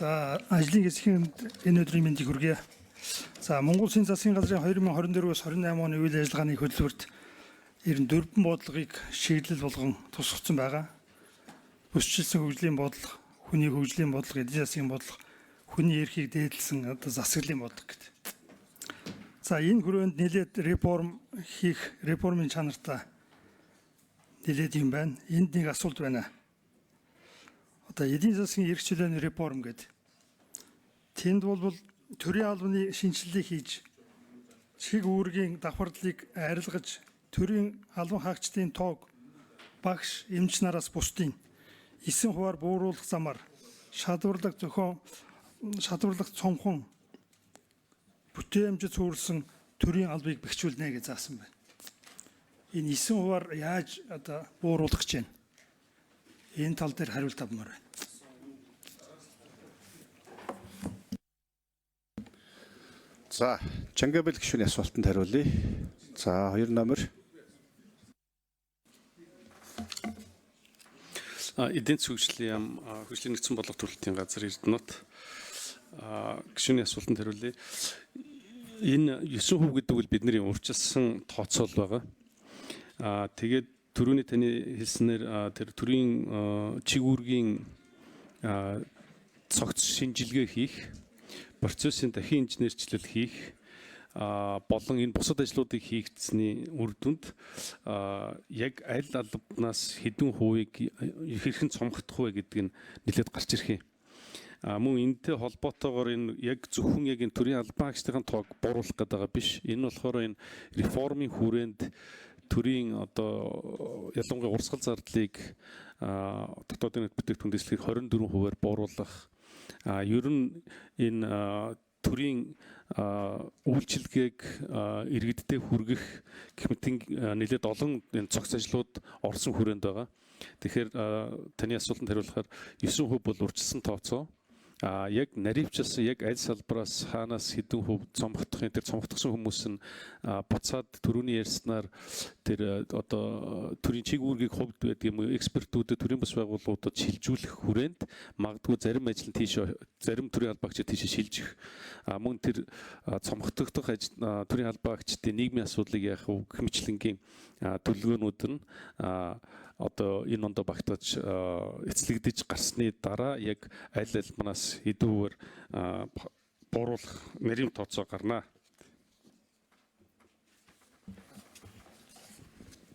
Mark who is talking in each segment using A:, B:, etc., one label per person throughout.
A: За ажлын хэсгийн энэ өдрийн мэндийг хүргэе. За Монгол Улсын засгийн газрын 2024-өөс 28 оны үйл ажиллагааны хөтөлбөрт 94 бодлогыг шийдлэл болгон тусгацсан байгаа. Бүсчилсэн хөгжлийн бодлого, хүний хөгжлийн бодлого, эдийн засгийн бодлого, хүний эрхийг дээдлсэн засаглалын бодлого гэдэг. За энэ хүрээнд нэлээд реформ хийх, реформын чанартай нэлээд юм байна. Энд нэг асуулт байна. Одоо эдийн засгийн эрх чөлөөний реформ гэдэг. Тэнд бол төрийн албаны шинжилгээ хийж чиг үүргийн давхардлыг арилгаж төрийн албан хаагчдын тоог багш эмч нараас бусдын 9% бууруулах замаар шалгуурлаг цомхон бүтээмжид суурилсан төрийн албыг бэхжүүлнэ гэж заасан байна. Энэ 9% яаж одоо бууруулах гэж байна? Энэ тал дээр хариулт авмаар байна.
B: За, Чангабел гишүүний асуултанд хариулъя. За, 2 номер.
C: Эдийн засгийн хөгжлийн яам, хөгжлийн нэгдсэн бодлого төрөлтийн газар Эрдэнэт гишүүний асуултанд хариулъя. Энэ 9% гэдэг бол бидний урьдчилсан тооцоол байгаа. Тэгээд түрүүний таны хэлснээр тэр төрийн чиг үүргийн цогц шинжилгээ хийх, процессын дахин инженерчлэл хийх болон энэ бусад ажлуудыг хийгдсэний үр дүнд яг аль албанаас хэдэн хувийг хэрхэн цомгдох вэ гэдэг нь нэлээд гарч ирэх юм. Мөн энэтэй холбоотойгоор энэ яг зөвхөн яг энэ төрийн албан хаагчдын тоог бууруулах гэдэг байгаа биш. Энэ болохоор энэ реформын хүрээнд төрийн одоо ялангуяа урсгал зардлыг дотоодын бүтээгдэхүүн дэслэгийг 24%-аар бууруулах. Ер нь энэ төрийн үйлчилгээг иргэддээ хүргэх гэх мэт нэлээд олон энэ цогц ажлууд орсон хүрээнд байгаа. Тэгэхээр таны асуултанд хариулахаар 9% бол урьдчилсан тооцоо. Яг наривчилсан яг аль салбараас хаанаас хэдэн хөв цомгдохын тэр цомгдсон хүмүүс нь буцаад төрөний ярьснаар тэр одоо төрийн чиг үүргийг хувьд байдаг юм уу экспертүүдэд төрийн бас байгууллагуудад шилжүүлэх хүрээнд магадгүй зарим ажил нь тийш зарим төрийн албаагчид тийш шилжих мөн тэр цомгдох төрийн албаагчдын нийгмийн асуудлыг яах вэ гэх мэтлэнгийн төлөвлөгөөнүүд нь одоо энэ ондоо багтаж эцлэгдэж гарсны дараа яг аль албанаас хэдэн хувиар бууруулах нарийн тооцоо гарна.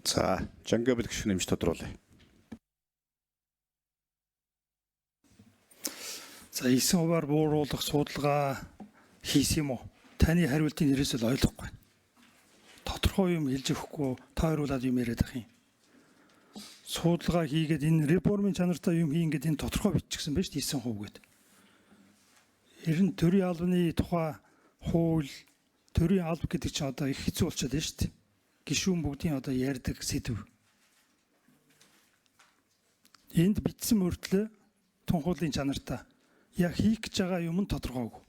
B: За, Чангабел гишүүн нэмж тодруулъя.
A: За 9% бууруулах судалгаа хийсэн юм уу? Таны хариултын нэрээс л ойлгохгүй. Тодорхой юм хэлж өгөхгүй тойруулаад юм яриад ах юм. Судалгаа хийгээд энэ реформын чанартай юм хийн гэдэг энэ тодорхой биччихсэн байж 9% гэдэг. Ер нь төрийн албаны тухай хууль, төрийн алба гэдэг чинь одоо их хэцүү болчиход байна шүү дээ. Гишүүн бүгдийн одоо ярьдаг сэдв. Энд бичсэн мөртлөө тунхаглалын чанартай яг хийх гэж байгаа юм нь тодорхойгүй.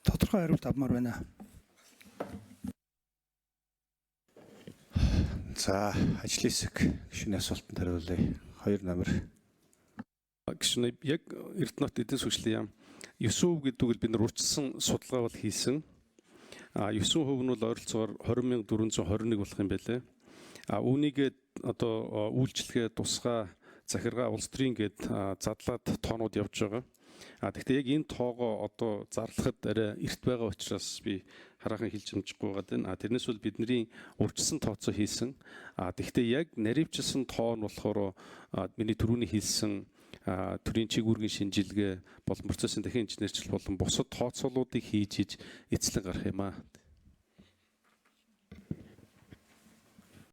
A: Тодорхой хариулт авмаар байна.
B: За, ажлын хэсэг гишүүний асуултанд хариулъя. 2 номер.
C: Гишүүний яг Эрдэнэт эдийн засгийн хөгжлийн яам 9% гэдэг нь бид нар урьдчилсан судалгаа бол хийсэн. 9% нь бол ойролцоогоор 20,421 болох юм байлээ. Үүнийгээ одоо үйлчлэгээ тусгай захиргаа улс төрийн гээд задлаад тоонууд явж байгаа. Гэхдээ яг энэ тоогоо одоо зарлахад арай эрт байгаа учраас би хараахан хэлж амжихгүй байгаа. Тэрнээс бол бидний урьдчилсан тооцоо хийсэн. Гэхдээ яг наривчилсан тоо нь болохоор миний түрүүний хэлсэн төрийн чиг үүргийн шинжилгээ болон процессын дахин инженерчлэл болон бусад тооцоолуудыг хийж эцлэн гарах юм аа.